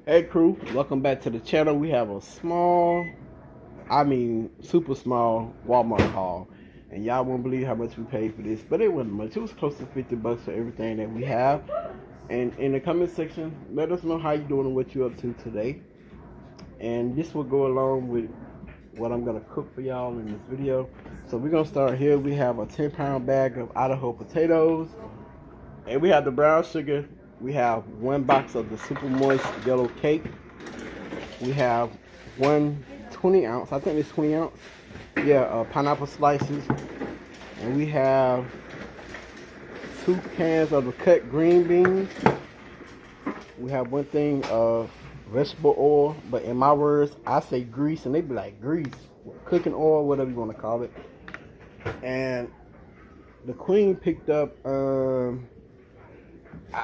Hey crew, welcome back to the channel. We have a super small Walmart haul. And y'all won't believe how much we paid for this, but it wasn't much. It was close to 50 bucks for everything that we have. And in the comment section, let us know how you doing and what you're up to today. And this will go along with what I'm gonna cook for y'all in this video. So we're gonna start here. We have a 10-pound bag of Idaho potatoes. And we have the brown sugar. We have one box of the super moist yellow cake. We have one 20 ounce, I think it's 20 ounce, pineapple slices. And we have 2 cans of the cut green beans. We have one thing of vegetable oil, but in my words, I say grease, and they be like grease, cooking oil, whatever you want to call it. And the queen picked up,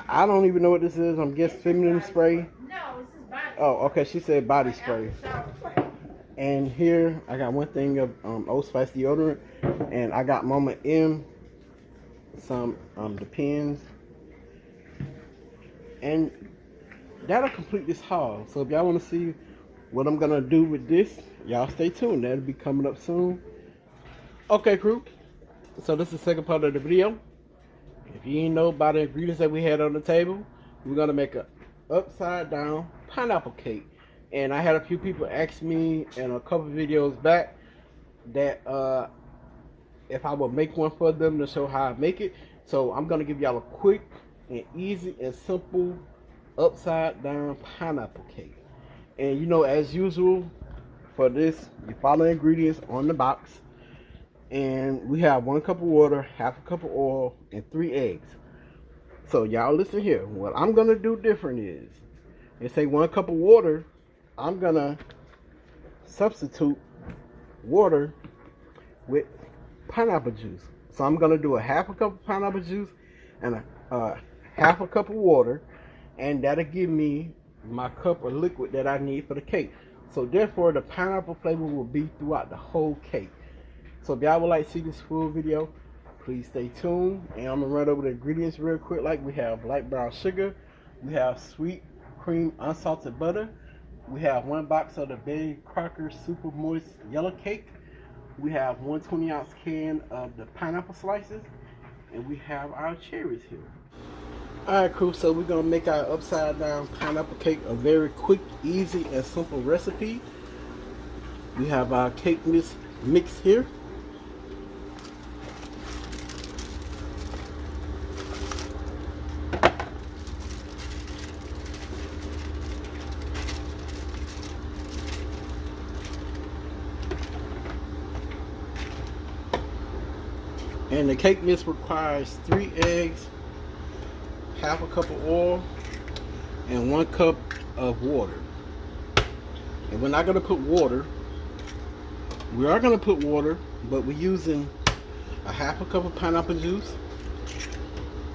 I don't even know what this is. I'm guessing feminine spray. No, this is body. Oh, okay. She said body spray. And here I got one thing of Old Spice deodorant, and I got Mama M some Depends, and that'll complete this haul. So if y'all want to see what I'm gonna do with this, y'all stay tuned. That'll be coming up soon. Okay, crew. So this is the second part of the video. If you didn't know about the ingredients that we had on the table, we're gonna make a upside down pineapple cake. And I had a few people ask me in a couple videos back that if I would make one for them to show how I make it. So I'm gonna give y'all a quick and easy and simple upside down pineapple cake. And you know, as usual for this, you follow the ingredients on the box. And we have 1 cup of water, half a cup of oil, and 3 eggs. So y'all listen here. What I'm gonna do different is, they say 1 cup of water, I'm gonna substitute water with pineapple juice. So I'm gonna do a half a cup of pineapple juice and a half a cup of water, and that'll give me my cup of liquid that I need for the cake. So therefore, the pineapple flavor will be throughout the whole cake. So if y'all would like to see this full video, please stay tuned. And I'm going to run over the ingredients real quick. Like, we have light brown sugar. We have sweet cream unsalted butter. We have 1 box of the Betty Crocker super moist yellow cake. We have 1 20-ounce can of the pineapple slices. And we have our cherries here. Alright, crew, so we're going to make our upside down pineapple cake a very quick, easy, and simple recipe. We have our cake mix here. And the cake mix requires 3 eggs, half a cup of oil, and 1 cup of water. And we're not going to put water. We are going to put water, but we're using a half a cup of pineapple juice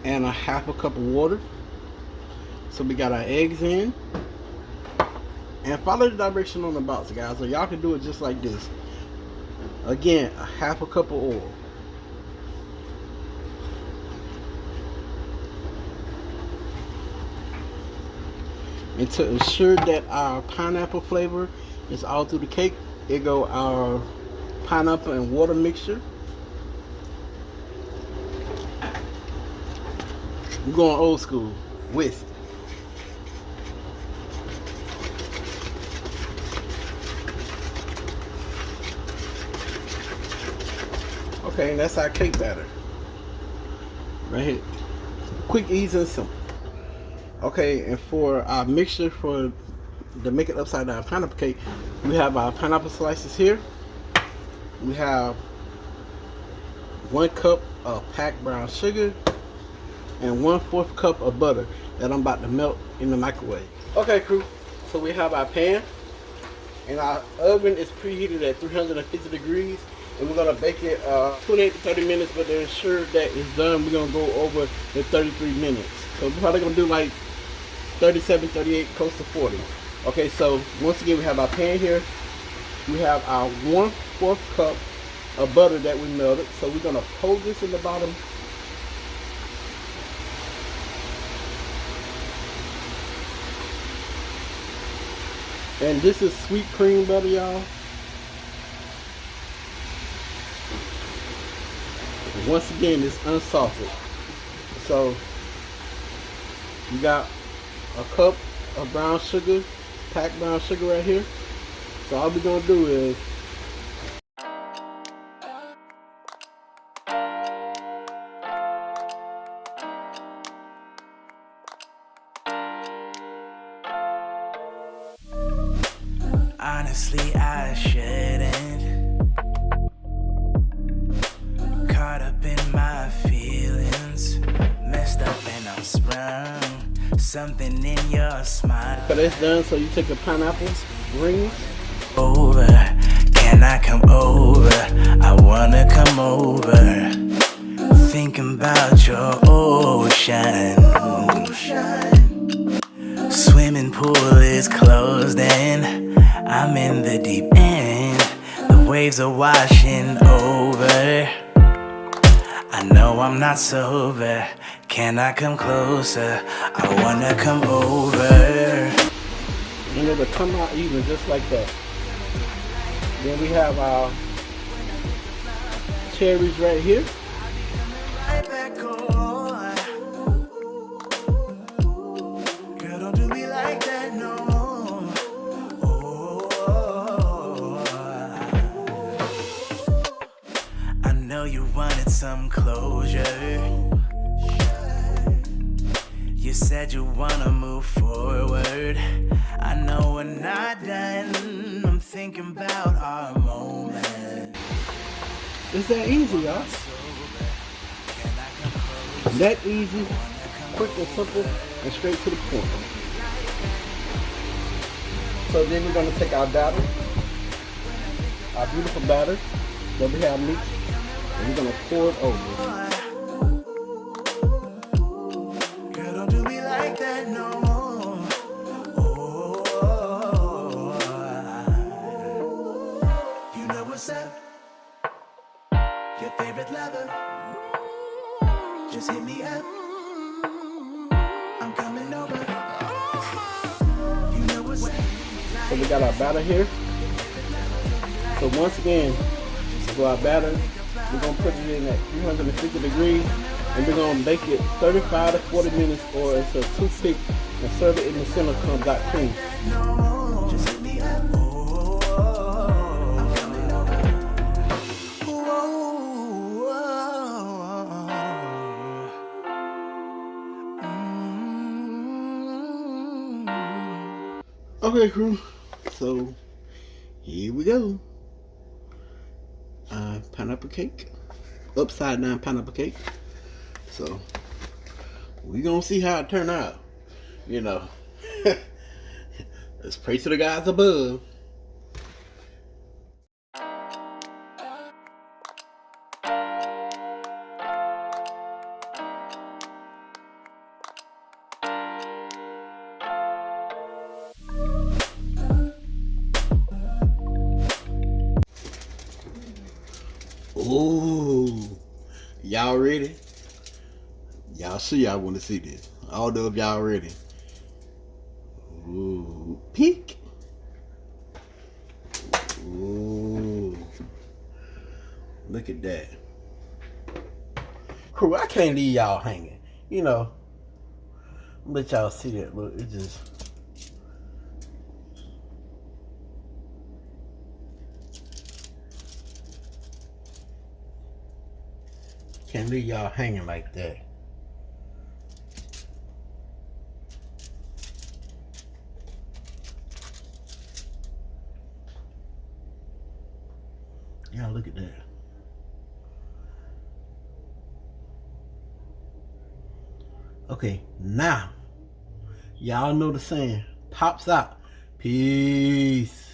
and a half a cup of water. So we got our eggs in. And follow the direction on the box, guys, or y'all can do it just like this. Again, a half a cup of oil. And to ensure that our pineapple flavor is all through the cake, it go our pineapple and water mixture. We're going old school, whisk. Okay, and that's our cake batter. Right here. Quick, easy, and simple. Okay, and for our mixture for the make it upside down pineapple cake, we have our pineapple slices here. We have 1 cup of packed brown sugar and 1/4 cup of butter that I'm about to melt in the microwave. Okay, crew, so we have our pan, and our oven is preheated at 350 degrees, and we're gonna bake it 28 to 30 minutes, but to ensure that it's done, we're gonna go over the 33 minutes. So we're probably gonna do like 37, 38, close to 40. Okay, so once again, we have our pan here. We have our 1/4 cup of butter that we melted. So we're gonna hold this in the bottom And this is sweet cream butter, y'all. Once again, it's unsalted. So you got a cup of brown sugar, packed brown sugar right here. So all we're gonna do is honestly, I shouldn't. Caught up in my feelings, messed up and I'm sprung. Something in your smile. so that's done. So you take the pineapple rings. Over, can I come over? I wanna come over. Thinking about your ocean. Swimming pool is closed and I'm in the deep end. The waves are washing over. I know I'm not sober. Can I come closer? I wanna come over. And it'll come out even just like that. Then we have our cherries right here. Right back on. Girl, don't do me like that, no. I know you wanted some closure. You said you wanna move forward. I know we're not done. I'm thinking about our moment. It's that easy, y'all. That easy, quick and simple, and straight to the point. So then we're gonna take our batter, our beautiful batter that we have mixed, and we're gonna pour it over. Girl, don't do me like that, no. You know what's up? Your favorite lover. Just hit me up. I'm coming over. You know what's up? So we got our batter here. So once again, for our batter, we're gonna put it in at 350 degrees, and we're gonna bake it 35 to 40 minutes, or until a toothpick and serve it in the center comes out clean. Just hit me up. I'm coming over. Okay, crew. So here we go. Pineapple cake, upside down pineapple cake. So we gonna see how it turn out. You know, let's pray to the guys above. Oh, y'all ready? Y'all sure y'all want to see this? I don't know if y'all ready. Ooh, peek. Ooh, look at that. Crew, I can't leave y'all hanging. You know, let y'all see that. Look, it just. Can't leave y'all hanging like that. Y'all look at that. Okay, now, y'all know the saying, pops out. Peace.